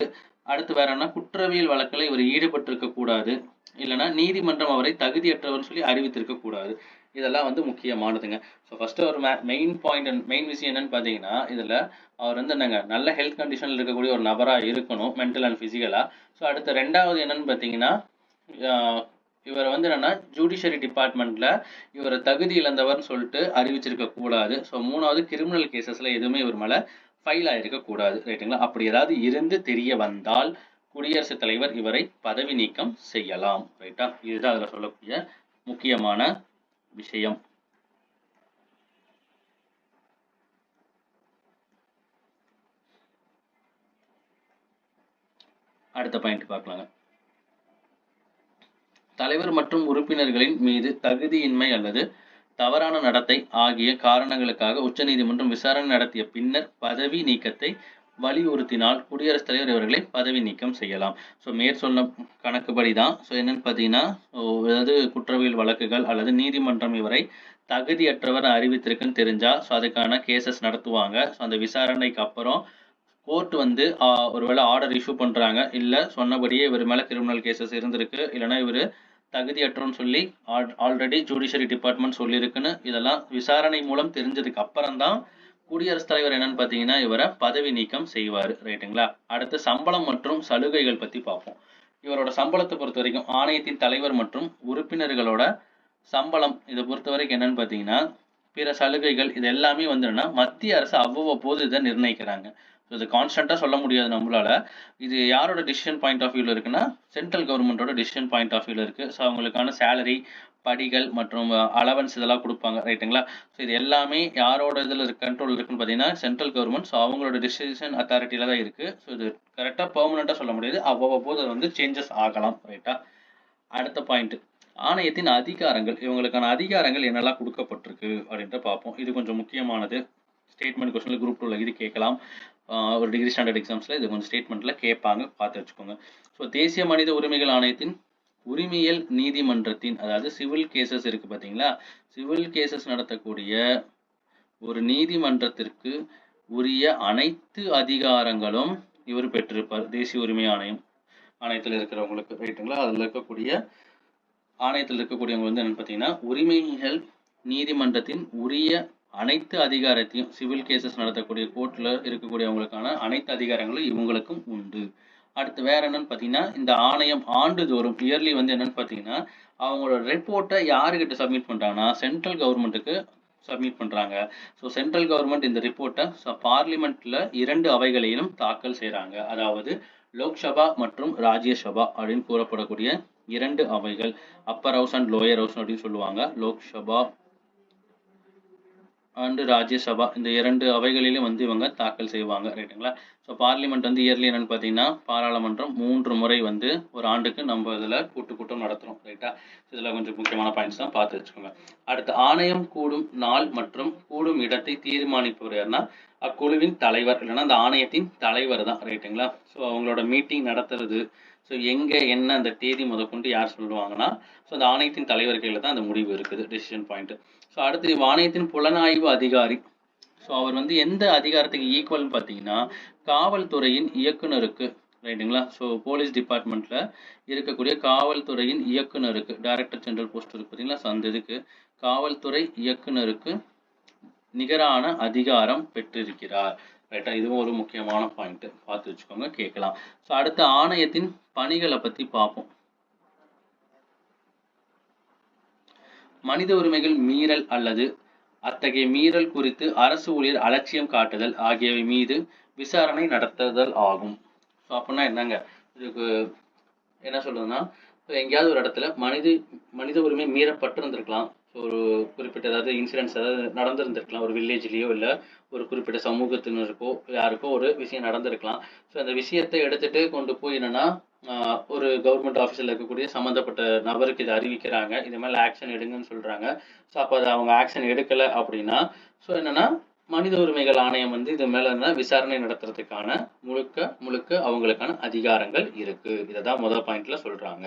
அடுத்து வேற என்ன குற்றவியல் வழக்கில் இவர் ஈடுபட்டிருக்கக்கூடாது. இல்லைன்னா நீதிமன்றம் அவரை தகுதியற்றவர் சொல்லி அறிவித்திருக்கக்கூடாது. இதெல்லாம் வந்து முக்கியமானதுங்க. ஸோ ஃபஸ்ட்டு ஒரு மெயின் பாயிண்ட் மெயின் விஷயம் என்னன்னு பார்த்தீங்கன்னா இதில் அவர் வந்து என்னங்க நல்ல ஹெல்த் கண்டிஷனில் இருக்கக்கூடிய ஒரு நபராக இருக்கணும் மென்டல் அண்ட் ஃபிசிக்கலாக. ஸோ அடுத்து ரெண்டாவது என்னன்னு பார்த்தீங்கன்னா இவர் வந்து என்னன்னா ஜுடிஷியரி டிபார்ட்மெண்ட்டில் இவர் தகுதி இழந்தவர்னு சொல்லிட்டு அறிவிச்சிருக்க கூடாது. ஸோ மூணாவது கிரிமினல் கேசஸில் எதுவுமே இவர் மேலே ஃபைல் ஆகிருக்கக்கூடாது. ரைட்டுங்களா? அப்படி ஏதாவது இருந்து தெரிய வந்தால் குடியரசுத் தலைவர் இவரை பதவி நீக்கம் செய்யலாம். ரைட்டா? இதுதான் அதில் சொல்லக்கூடிய முக்கியமான விஷயம். அடுத்த பாயிண்ட் பார்க்கலாங்க. தலைவர் மற்றும் உறுப்பினர்களின் மீது தகுதியின்மை அல்லது தவறான நடத்தை ஆகிய காரணங்களுக்காக உச்சநீதிமன்றம் விசாரணை நடத்திய பின்னர் பதவி நீக்கத்தை வலியுறுத்தினால் குடியரசுத் தலைவர் இவர்களை பதவி நீக்கம் செய்யலாம். ஸோ மேற்சொன்ன கணக்குப்படி தான். ஸோ என்னன்னு பார்த்தீங்கன்னா அதாவது குற்றவியல் வழக்குகள் அல்லது நீதிமன்றம் இவரை தகுதியற்றவர் அறிவித்திருக்குன்னு தெரிஞ்சா ஸோ அதுக்கான கேசஸ் நடத்துவாங்க. ஸோ அந்த விசாரணைக்கு அப்புறம் கோர்ட் வந்து ஒருவேளை ஆர்டர் இஷ்யூ பண்ணுறாங்க, இல்லை சொன்னபடியே இவர் மேலே கிரிமினல் கேசஸ் இருந்திருக்கு, இல்லைனா இவர் தகுதியற்றோன்னு சொல்லி ஆல்ரெடி ஜுடிஷியரி டிபார்ட்மெண்ட் சொல்லியிருக்குன்னு இதெல்லாம் விசாரணை மூலம் தெரிஞ்சதுக்கு அப்புறம் தான் குடியரசுத் தலைவர் என்னன்னு பார்த்தீங்கன்னா இவரை பதவி நீக்கம் செய்வார். ரைட்டுங்களா? அடுத்து சம்பளம் மற்றும் சலுகைகள் பற்றி பார்ப்போம். இவரோட சம்பளத்தை பொறுத்த வரைக்கும் ஆணையத்தின் தலைவர் மற்றும் உறுப்பினர்களோட சம்பளம் இதை பொறுத்த வரைக்கும் என்னன்னு பார்த்தீங்கன்னா பிற சலுகைகள் இது எல்லாமே வந்து என்னன்னா மத்திய அரசு அவ்வப்போது இதை நிர்ணயிக்கிறாங்க. ஸோ இது கான்ஸ்டண்ட்டாக சொல்ல முடியாது நம்மளால. இது யாரோட டிசிஷன் பாயிண்ட் ஆஃப் வியூவில் இருக்குன்னா சென்ட்ரல் கவர்மெண்ட்டோட டிசிஷன் பாயிண்ட் ஆஃப் வியூவில் இருக்குது. ஸோ அவங்களுக்கான சேலரி படிகள் மற்றும் அலவன்ஸ் இதெல்லாம் கொடுப்பாங்க. ரைட்டுங்களா? ஸோ இது எல்லாமே யாரோட இதில் கண்ட்ரோல் இருக்குன்னு பார்த்தீங்கன்னா சென்ட்ரல் கவர்மெண்ட். ஸோ அவங்களோட டிசிஷன் அத்தாரிட்டியில் தான் இருக்குது. ஸோ இது கரெக்டாக பெர்மனெண்ட்டாக சொல்ல முடியாது. அவ்வப்போது அது வந்து சேஞ்சஸ் ஆகலாம். ரைட்டா? அடுத்த பாயிண்ட் ஆணையத்தின் அதிகாரங்கள். இவங்களுக்கான அதிகாரங்கள் என்னெல்லாம் கொடுக்கப்பட்டிருக்கு அப்படின்ட்டு பார்ப்போம். இது கொஞ்சம் முக்கியமானது. ஸ்டேட்மெண்ட் கொஸ்டினில் குரூப் 2ல இது கேட்கலாம். ஒரு டிகிரி ஸ்டாண்டர்ட் எக்ஸாம்ஸில் இது கொஞ்சம் ஸ்டேட்மெண்ட்டில் கேட்பாங்க, பார்த்து வச்சுக்கோங்க. ஸோ தேசிய மனித உரிமைகள் ஆணையத்தின் உரிமையல் நீதிமன்றத்தின் அதாவது சிவில் கேசஸ் இருக்குது பார்த்தீங்களா? சிவில் கேசஸ் நடத்தக்கூடிய ஒரு நீதிமன்றத்திற்கு உரிய அனைத்து அதிகாரங்களும் இவர் பெற்றிருப்பார். தேசிய உரிமை ஆணையத்தில் இருக்கிறவங்களுக்கு. ரைட்டுங்களா? அதில் இருக்கக்கூடிய ஆணையத்தில் இருக்கக்கூடியவங்க வந்து என்னென்னு பார்த்தீங்கன்னா உரிமைகள் நீதிமன்றத்தின் உரிய அனைத்து அதிகாரத்தையும் சிவில் கேசஸ் நடத்தக்கூடிய கோர்ட்டில் இருக்கக்கூடியவங்களுக்கான அனைத்து அதிகாரங்களும் இவங்களுக்கும் உண்டு. அடுத்து வேற என்னன்னு பார்த்தீங்கன்னா இந்த ஆணையம் ஆண்டுதோறும் இயர்லி வந்து என்னன்னு பார்த்தீங்கன்னா அவங்களோட ரிப்போர்ட்டை யாருக்கிட்ட சப்மிட் பண்ணுறாங்கன்னா சென்ட்ரல் கவர்மெண்ட்டுக்கு சப்மிட் பண்ணுறாங்க. ஸோ சென்ட்ரல் கவர்மெண்ட் இந்த ரிப்போர்ட்டை பார்லிமெண்ட்டில் 2 அவைகளிலும் தாக்கல் செய்கிறாங்க. அதாவது லோக்சபா மற்றும் ராஜ்யசபா அப்படின்னு கூறப்படக்கூடிய 2 அவைகள், Appar house and lower house அப்படின்னு சொல்லுவாங்க. லோக்சபா அண்டு ராஜ்யசபா இந்த 2 அவைகளிலும் வந்து இவங்க தாக்கல் செய்வாங்க. ரைட்டுங்களா? ஸோ பார்லிமெண்ட் வந்து இயர்லி என்னன்னு பார்த்தீங்கன்னா, பாராளுமன்றம் 3 முறை வந்து ஒரு ஆண்டுக்கு நம்ம இதில கூட்டம் நடத்துறோம். ரைட்டா? இதில கொஞ்சம் முக்கியமான பாயிண்ட்ஸ் தான் பார்த்து வச்சுக்கோங்க. அடுத்து ஆணையம் கூடும் நாள் மற்றும் கூடும் இடத்தை தீர்மானிப்பவர் யாருன்னா, அக்குழுவின் தலைவர் இல்லைன்னா அந்த ஆணையத்தின் தலைவர் தான். ரைட்டுங்களா? ஸோ அவங்களோட மீட்டிங் நடத்துறது, ஸோ எங்கே என்ன அந்த தேதி முதற்கொண்டு யார் சொல்லுவாங்கன்னா, ஸோ அந்த ஆணையத்தின் தலைவர் கையில் தான் அந்த முடிவு இருக்குது. Decision point. ஸோ அடுத்து ஆணையத்தின் புலனாய்வு அதிகாரி. ஸோ அவர் வந்து எந்த அதிகாரத்துக்கு ஈக்குவல்னு பார்த்தீங்கன்னா, காவல்துறையின் இயக்குனருக்கு. ரைட்டுங்களா? ஸோ போலீஸ் டிபார்ட்மெண்ட்டில் இருக்கக்கூடிய காவல்துறையின் இயக்குனருக்கு, டைரக்டர் ஜெனரல் போஸ்ட் இருக்கு பார்த்தீங்களா? ஸோ அந்த இதுக்கு காவல்துறை இயக்குனருக்கு நிகரான அதிகாரம் பெற்றிருக்கிறார். ரைட்டா? இதுவும் ஒரு முக்கியமான பாயிண்ட். பார்த்து வச்சுக்கோங்க, கேட்கலாம். ஸோ அடுத்த ஆணையத்தின் பணிகளை பற்றி பார்ப்போம். மனித உரிமைகள் மீறல் அல்லது அத்தகைய மீறல் குறித்து அரசு ஊழியர் அலட்சியம் காட்டுதல் ஆகியவை மீது விசாரணை நடத்துதல் ஆகும். ஸோ அப்படின்னா என்னங்க, இதுக்கு என்ன சொல்றதுன்னா, எங்கேயாவது ஒரு இடத்துல மனித உரிமை மீறப்பட்டிருந்திருக்கலாம். ஸோ ஒரு குறிப்பிட்ட ஏதாவது இன்சிடென்ட்ஸ் ஏதாவது நடந்திருந்திருக்கலாம், ஒரு வில்லேஜ்லேயோ இல்லை ஒரு குறிப்பிட்ட சமூகத்தினருக்கோ யாருக்கோ ஒரு விஷயம் நடந்திருக்கலாம். ஸோ அந்த விஷயத்தை எடுத்துட்டு கொண்டு போய் என்னன்னா, ஒரு கவர்மெண்ட் ஆஃபீஸில் இருக்கக்கூடிய சம்மந்தப்பட்ட நபருக்கு இதை அறிவிக்கிறாங்க, இது மேலே ஆக்ஷன் எடுங்கன்னு சொல்கிறாங்க. ஸோ அப்போ அதை அவங்க ஆக்ஷன் எடுக்கலை அப்படின்னா, ஸோ என்னென்னா மனித உரிமைகள் ஆணையம் வந்து இது மேலே என்ன விசாரணை நடத்துறதுக்கான முழுக்க அவங்களுக்கான அதிகாரங்கள் இருக்குது. இதை தான் முதல் பாயிண்ட்ல சொல்கிறாங்க.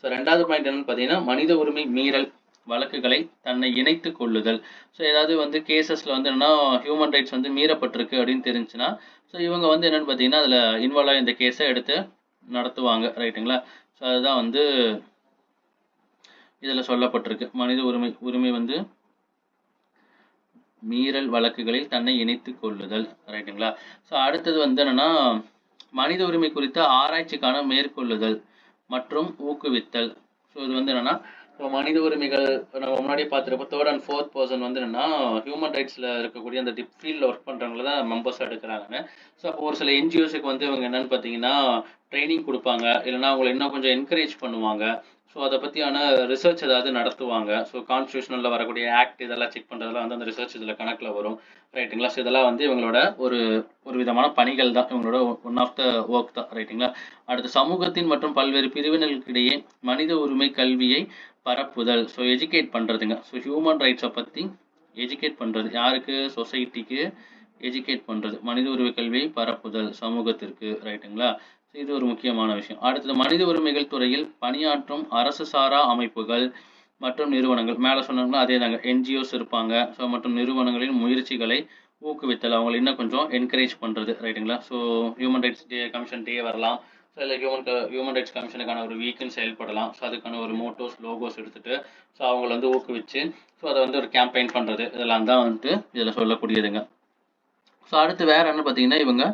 ஸோ ரெண்டாவது பாயிண்ட் என்னன்னு பார்த்தீங்கன்னா, மனித உரிமை மீறல் வழக்குகளை தன்னை இணைத்து கொள்ளுதல். ஸோ ஏதாவது வந்து கேசஸில் வந்து என்னன்னா ஹியூமன் ரைட்ஸ் வந்து மீறப்பட்டிருக்கு அப்படின்னு தெரிஞ்சுன்னா, ஸோ இவங்க வந்து என்னென்னு பார்த்தீங்கன்னா அதில் இன்வால்வ் ஆகி இந்த கேஸை எடுத்து நடத்துவாங்க. ரைட்டுங்களா? ஸோ அதுதான் வந்து இதில் சொல்லப்பட்டிருக்கு. மனித உரிமை வந்து மீறல் வழக்குகளில் தன்னை இணைத்து கொள்ளுதல். ரைட்டுங்களா? ஸோ அடுத்தது வந்து என்னன்னா, மனித உரிமை குறித்த ஆராய்ச்சிக்கான மேற்கொள்ளுதல் மற்றும் ஊக்குவித்தல். ஸோ இது வந்து என்னன்னா, மனித உரிமைகள் நம்ம முன்னாடியே பார்த்துருப்போம். 3rd and 4th பர்சன் வந்து என்னன்னா, ஹியூமன் ரைட்ஸில் இருக்கக்கூடிய அந்த ஃபீல்டில் ஒர்க் பண்ணுறவங்கள தான் மெம்பர்ஸாக எடுக்கிறாங்க. ஸோ அப்போ ஒரு சில என்ஜிஓஸுக்கு வந்து இவங்க என்னன்னு பார்த்தீங்கன்னா ட்ரைனிங் கொடுப்பாங்க, இல்லைன்னா அவங்களை இன்னும் கொஞ்சம் என்கரேஜ் பண்ணுவாங்க. ஸோ அதை பற்றியான ரிசர்ச் ஏதாவது நடத்துவாங்க. ஸோ கான்ஸ்டியூஷனில் வரக்கூடிய ஆக்ட் இதெல்லாம் செக் பண்ணுறதுலாம் வந்து அந்த ரிசர்ச் இதில் கணக்கில் வரும். ரைட்டுங்களா? ஸோ இதெல்லாம் வந்து இவங்களோட ஒரு விதமான பணிகள் தான், இவங்களோட ஒன் ஆஃப் த ஒர்க் தான். ரைட்டுங்களா? அடுத்து சமூகத்தின் மற்றும் பல்வேறு பிரிவினர்களுக்கிடையே மனித உரிமை கல்வியை பரப்புதல். ஸோ எஜுகேட் பண்ணுறதுங்க. ஸோ ஹியூமன் ரைட்ஸை பற்றி எஜுகேட் பண்ணுறது யாருக்கு? சொசைட்டிக்கு எஜுகேட் பண்ணுறது. மனித உரிமை கல்வியை பரப்புதல் சமூகத்திற்கு. ரைட்டுங்களா? இது ஒரு முக்கியமான விஷயம். அடுத்தது மனித உரிமைகள் துறையில் பணியாற்றும் அரசு சாரா அமைப்புகள் மற்றும் நிறுவனங்கள். மேலே சொன்னாங்களா அதே தாங்க, என்ஜிஓஸ் இருப்பாங்க. ஸோ மற்றும் நிறுவனங்களின் முயற்சிகளை ஊக்குவித்தல், அவங்களை இன்னும் கொஞ்சம் என்கரேஜ் பண்ணுறது. ரைட்டுங்களா? So human rights day commission day வரலாம். ஸோ இல்லை ஹியூமன் ரைட்ஸ் கமிஷனுக்கான ஒரு வீக்குன்னு செயல்படலாம். ஸோ அதுக்கான ஒரு மோட்டோஸ் லோகோஸ் எடுத்துகிட்டு ஸோ அவங்கள வந்து ஊக்குவிச்சு ஸோ அதை வந்து ஒரு கேம்பெயின் பண்ணுறது, இதெல்லாம் தான் வந்துட்டு இதில் சொல்லக்கூடியதுங்க. ஸோ அடுத்து வேறு என்ன பார்த்தீங்கன்னா, இவங்க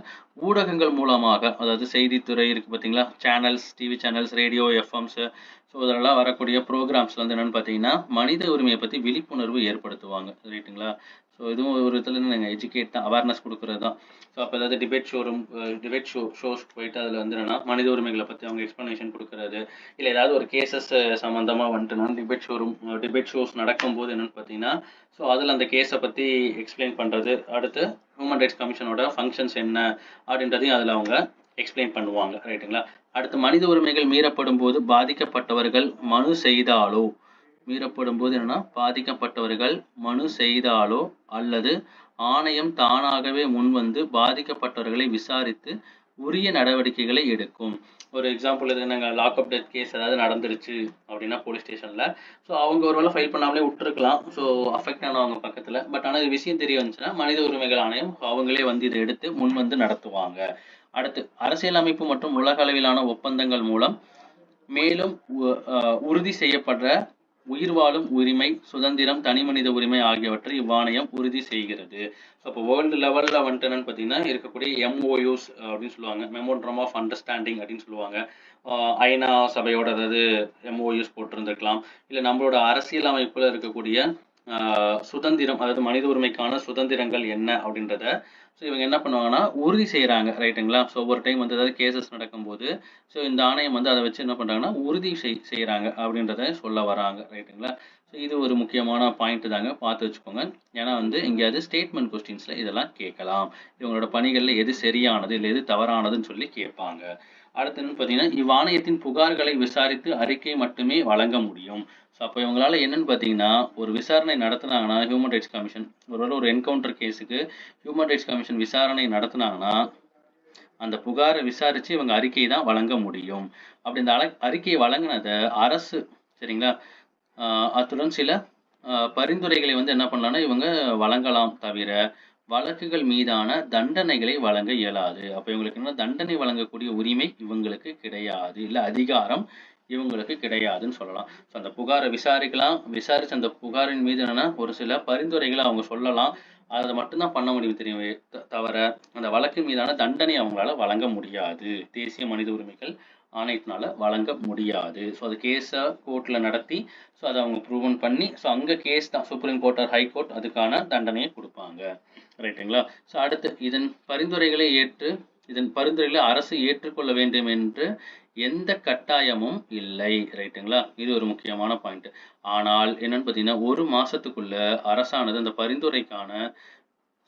ஊடகங்கள் மூலமாக, அதாவது செய்தித்துறை இருக்குது பார்த்தீங்களா, channels, TV channels, radio, FMs, so இதெல்லாம் வரக்கூடிய ப்ரோக்ராம்ஸில் வந்து என்னென்னு பார்த்தீங்கன்னா மனித உரிமையை பற்றி விழிப்புணர்வு ஏற்படுத்துவாங்க. ரைட்டுங்களா? ஸோ இதுவும் ஒரு விதத்தில் நாங்கள் எஜுகேட் தான், அவேர்னஸ் கொடுக்குறது தான். ஸோ அப்போ ஏதாவது டிபேட் ஷோஸ் போயிட்டு அதில் வந்து என்னென்னா மனித உரிமைகளை பற்றி அவங்க எக்ஸ்ப்ளனேஷன் கொடுக்குறது, இல்லை ஏதாவது ஒரு கேசஸ் சம்மந்தமாக வந்துட்டுனா டிபேட் ஷோஸ் நடக்கும்போது என்னென்னு பார்த்தீங்கன்னா, ஸோ அதில் அந்த கேஸை பற்றி எக்ஸ்பிளைன் பண்ணுறது. அடுத்து ஹியூமன் ரைட்ஸ் கமிஷனோட ஃபங்க்ஷன்ஸ் என்ன அப்படின்றதையும் அதில் அவங்க எக்ஸ்பிளைன் பண்ணுவாங்க. ரைட்டுங்களா? அடுத்து மனித உரிமைகள் மீறப்படும் போது பாதிக்கப்பட்டவர்கள் மனு செய்தாலோ, மீறப்படும் போது என்னன்னா பாதிக்கப்பட்டவர்கள் மனு செய்தாலோ அல்லது ஆணையம் தானாகவே முன்வந்து பாதிக்கப்பட்டவர்களை விசாரித்து உரிய நடவடிக்கைகளை எடுக்கும். ஒரு எக்ஸாம்பிள் இது, நாங்கள் லாக்அப் டெத் கேஸ் ஏதாவது நடந்துருச்சு அப்படின்னா போலீஸ் ஸ்டேஷனில், ஸோ அவங்க ஒரு வேளை ஃபைல் பண்ணாமலே விட்டுருக்கலாம், ஸோ அஃபெக்ட் ஆனவங்க பக்கத்தில். பட் ஆனால் இது விஷயம் தெரிய வந்துச்சுன்னா மனித உரிமைகள் ஆணையம் அவங்களே வந்து இதை எடுத்து முன் வந்து நடத்துவாங்க. அடுத்து அரசியலமைப்பு மற்றும் உலக அளவிலான ஒப்பந்தங்கள் மூலம் மேலும் உறுதி செய்யப்படுற உயிர் வாழும் உரிமை, சுதந்திரம், தனி மனித உரிமை ஆகியவற்றை இவ்வாணையம் உறுதி செய்கிறது. ஸோ அப்போ வேர்ல்டு லெவலில் வந்துட்டு என்னன்னு பார்த்தீங்கன்னா இருக்கக்கூடிய எம்ஓயூஸ் அப்படின்னு சொல்லுவாங்க, மெமோரண்டம் ஆஃப் அண்டர்ஸ்டாண்டிங் அப்படின்னு சொல்லுவாங்க. ஐநா சபையோட அதாவது எம்ஓயூஸ் போட்டிருந்துருக்கலாம், இல்லை நம்மளோட அரசியல் அமைப்பில் இருக்கக்கூடிய சுதந்திரம், அதாவது மனித உரிமைக்கான சுதந்திரங்கள் என்ன அப்படின்றத ஸோ இவங்க என்ன பண்ணுவாங்கன்னா உறுதி செய்கிறாங்க, ரைட்டுங்களா? ஸோ ஒவ்வொரு டைம் வந்து ஏதாவது கேசஸ் நடக்கும்போது ஸோ இந்த ஆணையம் வந்து அதை வச்சு என்ன பண்ணுறாங்கன்னா உறுதி செய்கிறாங்க அப்படின்றத சொல்ல வராங்க, ரைட்டுங்களா? ஸோ இது ஒரு முக்கியமான பாயிண்ட் தாங்க, பார்த்து வச்சுக்கோங்க. ஏன்னா வந்து எங்கேயாவது ஸ்டேட்மெண்ட் கொஸ்டின்ஸில் இதெல்லாம் கேட்கலாம். இவங்களோட பணிகளில் எது சரியானது இல்லை எது தவறானதுன்னு சொல்லி கேட்பாங்க. அடுத்து பார்த்தீங்கன்னா இவ்வாணையத்தின் புகார்களை விசாரித்து அறிக்கை மட்டுமே வழங்க முடியும். ஸோ அப்போ இவங்களால என்னன்னு பார்த்தீங்கன்னா ஒரு விசாரணை நடத்துனாங்கன்னா ஹியூமன் ரைட்ஸ் கமிஷன் ஒருவேளை ஒரு என்கவுண்டர் கேஸுக்கு ஹியூமன் ரைட்ஸ் கமிஷன் விசாரணை நடத்துனாங்கன்னா அந்த புகாரை விசாரித்து இவங்க அறிக்கையை தான் வழங்க முடியும். அப்படி இந்த அறிக்கையை வழங்கினதை அரசு, சரிங்களா, அத்துடன் சில பரிந்துரைகளை வந்து என்ன பண்ணலாம்னா இவங்க வழங்கலாம், தவிர வழக்குகள் மீதான தண்டனைகளை வழங்க இயலாது. அப்போ இவங்களுக்கு என்ன தண்டனை வழங்கக்கூடிய உரிமை இவங்களுக்கு கிடையாது, இல்லை அதிகாரம் இவங்களுக்கு கிடையாதுன்னு சொல்லலாம். ஸோ அந்த புகாரை விசாரிக்கலாம், விசாரிச்சு அந்த புகாரின் மீது என்னன்னா ஒரு சில பரிந்துரைகளை அவங்க சொல்லலாம். அதை மட்டும்தான் பண்ண முடியும் தெரியும், தவிர அந்த வழக்கு மீதான தண்டனை அவங்களால வழங்க முடியாது. தேசிய மனித உரிமைகள் ஆணையத்தினால வழங்க முடியாது. ஸோ அது கேஸை கோர்ட்டில் நடத்தி ஸோ அதை அவங்க ப்ரூவன் பண்ணி ஸோ அங்கே கேஸ் தான் supreme court R high court அதுக்கான தண்டனையை கொடுப்பாங்க, ரைட்டுங்களா? ஸோ அடுத்து இதன் பரிந்துரைகளை அரசு ஏற்றுக்கொள்ள வேண்டும் என்று எந்த கட்டாயமும் இல்லை, ரைட்டுங்களா? இது ஒரு முக்கியமான பாயிண்ட். ஆனால் என்னன்னு பார்த்தீங்கன்னா ஒரு மாசத்துக்குள்ள அரசானது அந்த பரிந்துரைக்கான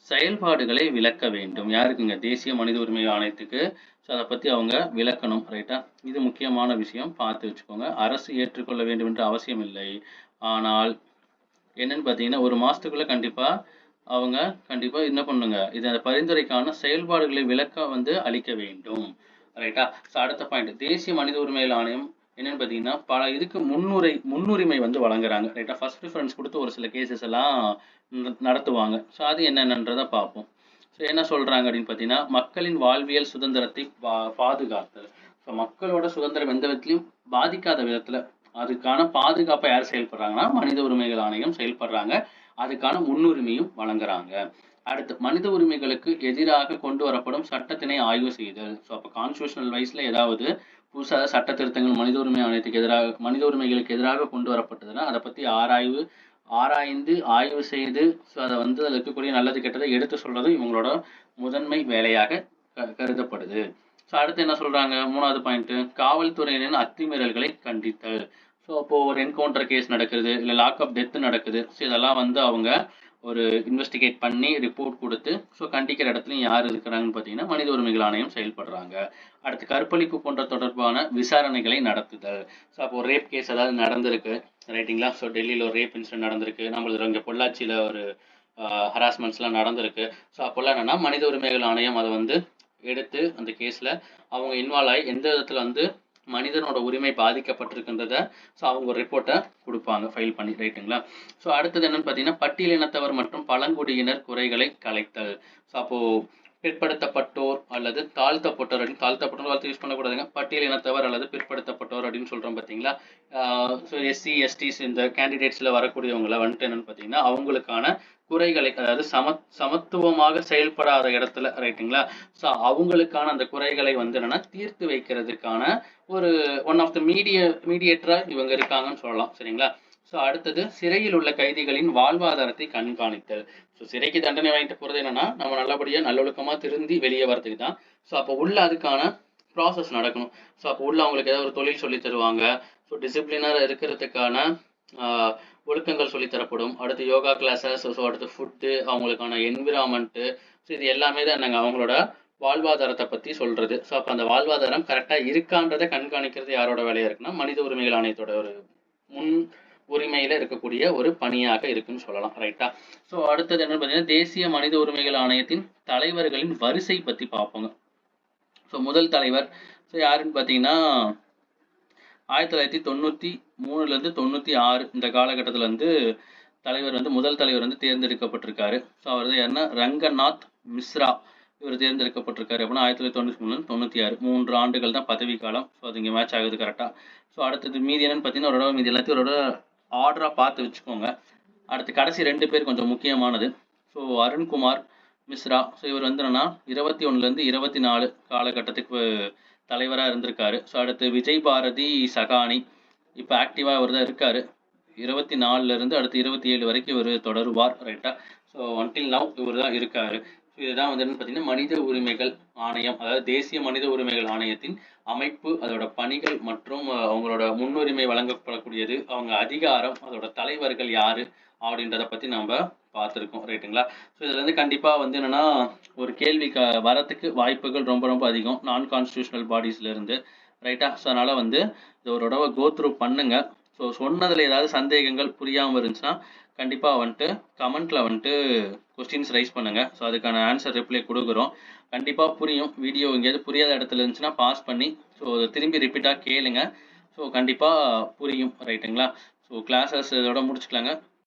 செயல்பாடுகளை விளக்க வேண்டும். யாருக்குங்க? தேசிய மனித உரிமை ஆணையத்துக்கு. ஸோ அதை பற்றி அவங்க விளக்கணும், ரைட்டா? இது முக்கியமான விஷயம், பார்த்து வச்சுக்கோங்க. அரசு ஏற்றுக்கொள்ள வேண்டும் என்று அவசியம் இல்லை, ஆனால் என்னன்னு பார்த்தீங்கன்னா ஒரு மாதத்துக்குள்ளே அவங்க கண்டிப்பாக என்ன பண்ணுங்க, இது அந்த பரிந்துரைக்கான செயல்பாடுகளை விளக்க வந்து அளிக்க வேண்டும், ரைட்டா? ஸோ அடுத்த பாயிண்ட், தேசிய மனித உரிமைகள் ஆணையம் என்னன்னு பார்த்தீங்கன்னா பல இதுக்கு முன்னுரிமை வந்து வழங்குறாங்க, ரைட்டா? ஃபர்ஸ்ட் ப்ரிஃபரன்ஸ் கொடுத்து ஒரு சில கேசஸ் எல்லாம் நடத்துவாங்க. ஸோ அது என்னென்னன்றதை பார்ப்போம். ஸோ என்ன சொல்கிறாங்க அப்படின்னு பார்த்தீங்கன்னா மக்களின் வாழ்வியல் சுதந்திரத்தை பாதுகாத்தல். ஸோ மக்களோட சுதந்திரம் எந்த விதத்திலையும் பாதிக்காத விதத்தில் அதுக்கான பாதுகாப்பை யார் செயல்படுறாங்கன்னா மனித உரிமைகள் ஆணையம் செயல்படுறாங்க. அதுக்கான முன்னுரிமையும் வழங்குறாங்க. அடுத்து மனித உரிமைகளுக்கு எதிராக கொண்டு வரப்படும் சட்டத்தினை ஆய்வு செய்தல். ஸோ அப்போ கான்ஸ்டியூஷனல் வைஸ்ல ஏதாவது புதுசாக சட்ட திருத்தங்கள் மனித உரிமை ஆணையத்துக்கு எதிராக மனித உரிமைகளுக்கு எதிராக கொண்டு வரப்பட்டதுன்னா அதை பற்றி ஆராய்ந்து ஆய்வு செய்து ஸோ அதை வந்து அதில் இருக்கக்கூடிய நல்லது கெட்டதை எடுத்து சொல்றது இவங்களோட முதன்மை வேலையாக கருதப்படுது. ஸோ அடுத்து என்ன சொல்றாங்க, மூணாவது பாயிண்ட், காவல்துறையினரின் அத்துமீறல்களை கண்டித்தல். ஸோ அப்போது ஒரு என்கவுண்டர் கேஸ் நடக்குது, இல்லை லாக்அப் டெத்து நடக்குது. ஸோ இதெல்லாம் வந்து அவங்க ஒரு இன்வெஸ்டிகேட் பண்ணி ரிப்போர்ட் கொடுத்து ஸோ கண்டிக்கிற இடத்துலையும் யார் இருக்கிறாங்கன்னு பார்த்தீங்கன்னா மனித உரிமைகள் ஆணையம் செயல்படுறாங்க. அடுத்து கற்பழிப்பு போன்ற தொடர்பான விசாரணைகளை நடத்துதல். ஸோ அப்போ ஒரு ரேப் கேஸ் ஏதாவது நடந்திருக்கு, ரைட்டிங்களா? ஸோ டெல்லியில் ஒரு ரேப் இன்சிடென்ட் நடந்திருக்கு, நம்மளுக்கு இங்கே பொள்ளாச்சியில் ஒரு ஹராஸ்மெண்ட்ஸ்லாம் நடந்திருக்கு. ஸோ அப்போல்லாம் என்னென்னா மனித உரிமைகள் ஆணையம் அதை வந்து எடுத்து அந்த கேஸில் அவங்க இன்வால்வ் ஆகி எந்த விதத்தில் வந்து மனிதனோட உரிமை பாதிக்கப்பட்டிருக்கின்றத ஸோ அவங்க ஒரு ரிப்போர்ட்டை கொடுப்பாங்க ஃபைல் பண்ணி, ரைட்டுங்களா? ஸோ அடுத்தது என்னன்னு பார்த்தீங்கன்னா பட்டியலினத்தவர் மற்றும் பழங்குடியினர் குறைகளை கலைத்தல். ஸோ அப்போது பிற்படுத்தப்பட்டோர் அல்லது தாழ்த்தப்பட்டோர் அப்படின்னு தாழ்த்தப்பட்டோர் வார்த்தை யூஸ் பண்ணக்கூடாதுங்க, பட்டியல் இனத்தவர் அல்லது பிற்படுத்தப்பட்டோர் அப்படின்னு சொல்கிறோம் பார்த்தீங்களா? ஸோ எஸ்சி எஸ்டிஸ் இந்த கேண்டிடேட்ஸில் வரக்கூடியவங்களை வந்துட்டு என்னென்னு பார்த்தீங்கன்னா அவங்களுக்கான குறைகளை, அதாவது சமத்துவமாக செயல்படாத இடத்துல, ரைட்டுங்களா? ஸோ அவங்களுக்கான அந்த குறைகளை வந்து என்னென்னா தீர்த்து வைக்கிறதுக்கான ஒரு ஒன் ஆஃப் த மீடியேட்டராக இவங்க இருக்காங்கன்னு சொல்லலாம், சரிங்களா? ஸோ அடுத்தது சிறையில் உள்ள கைதிகளின் வாழ்வாதாரத்தை கண்காணித்தல். ஸோ சிறைக்கு தண்டனை வாங்கிட்டு போகிறது என்னன்னா நம்ம நல்லபடியாக நல்லொழுக்கமாக திருந்தி வெளியே வரதுக்கு தான். ஸோ அப்போ உள்ள அதுக்கான ப்ராசஸ் நடக்கணும். ஸோ அப்போ உள்ள அவங்களுக்கு ஏதாவது ஒரு தொழில் சொல்லி தருவாங்க. ஸோ டிசிப்ளினாக இருக்கிறதுக்கான ஒழுக்கங்கள் சொல்லித்தரப்படும். அடுத்து யோகா கிளாஸஸ், ஸோ அடுத்து ஃபுட்டு, அவங்களுக்கான என்விரான்மெண்ட்டு, ஸோ இது எல்லாமே தான் நாங்கள் அவங்களோட வாழ்வாதாரத்தை பற்றி சொல்கிறது. ஸோ அப்போ அந்த வாழ்வாதாரம் கரெக்டாக இருக்கான்றதை கண்காணிக்கிறது யாரோட வேலையாக இருக்குன்னா மனித உரிமைகள் ஆணையத்தோட ஒரு முன் உரிமையில் இருக்கக்கூடிய ஒரு பணியாக இருக்குன்னு சொல்லலாம், ரைட்டா? ஸோ அடுத்தது என்னன்னு பார்த்தீங்கன்னா தேசிய மனித உரிமைகள் ஆணையத்தின் தலைவர்களின் வரிசை பற்றி பார்ப்போங்க. ஸோ முதல் தலைவர் ஸோ யாருன்னு பார்த்தீங்கன்னா 1993 96 இந்த காலகட்டத்தில் வந்து தலைவர் வந்து முதல் தலைவர் வந்து தேர்ந்தெடுக்கப்பட்டிருக்காரு. ஸோ அவர் வந்து யாருன்னா ரங்கநாத் மிஸ்ரா, இவர் தேர்ந்தெடுக்கப்பட்டிருக்காரு அப்படின்னா 1993 96 3 ஆண்டுகள் தான் பதவி காலம். ஸோ அது இங்கே மேட்ச் ஆகுது கரெக்டாக. ஸோ அடுத்தது மீதி என்னன்னு பார்த்தீங்கன்னா மீதி எல்லாத்தையும் ஒரு ஆர்டராக பார்த்து வச்சுக்கோங்க. அடுத்து கடைசி 2 பேர் கொஞ்சம் முக்கியமானது. ஸோ அருண்குமார் மிஸ்ரா, ஸோ இவர் வந்து என்னன்னா 21 24 காலகட்டத்துக்கு தலைவராக இருந்திருக்காரு. ஸோ அடுத்து விஜய் பாரதி சகானி, இப்போ ஆக்டிவாக அவர் தான் இருக்கார். 24லேருந்து அடுத்து 27 வரைக்கும் இவர் தொடருவார். ரைட்டா? ஸோ அன்டில் நவ் இவர் தான் இருக்காரு. இதுதான் வந்து என்னன்னு பார்த்தீங்கன்னா மனித உரிமைகள் ஆணையம், அதாவது தேசிய மனித உரிமைகள் ஆணையத்தின் அமைப்பு, அதோட பணிகள் மற்றும் அவங்களோட முன்னுரிமை வழங்கப்படக்கூடியது, அவங்க அதிகாரம், அதோட தலைவர்கள் யாரு அப்படின்றத பற்றி நம்ம பார்த்துருக்கோம். ரைட்டுங்களா? ஸோ இதுல இருந்து கண்டிப்பாக வந்து என்னன்னா ஒரு கேள்வி வரத்துக்கு வாய்ப்புகள் ரொம்ப ரொம்ப அதிகம் நான் கான்ஸ்டியூஷனல் பாடிஸ்ல இருந்து. ரைட்டா? ஸோ அதனால வந்து இது ஒரு தடவை கோ த்ரூ பண்ணுங்க. ஸோ சொன்னதில் ஏதாவது சந்தேகங்கள் புரியாமல் இருந்துச்சுன்னா கண்டிப்பாக வந்துட்டு கமெண்ட்டில் வந்துட்டு கொஸ்டின்ஸ் ரைஸ் பண்ணுங்கள். ஸோ அதுக்கான ஆன்சர் ரிப்ளை கொடுக்குறோம். கண்டிப்பாக புரியும். வீடியோ எங்கேயாவது புரியாத இடத்துல இருந்துச்சுன்னா பாஸ் பண்ணி ஸோ திரும்பி ரிப்பீட்டாக கேளுங்க. ஸோ கண்டிப்பாக புரியும். ரைட்டுங்களா? ஸோ கிளாஸஸ் இதோட முடிச்சுக்கலாங்க.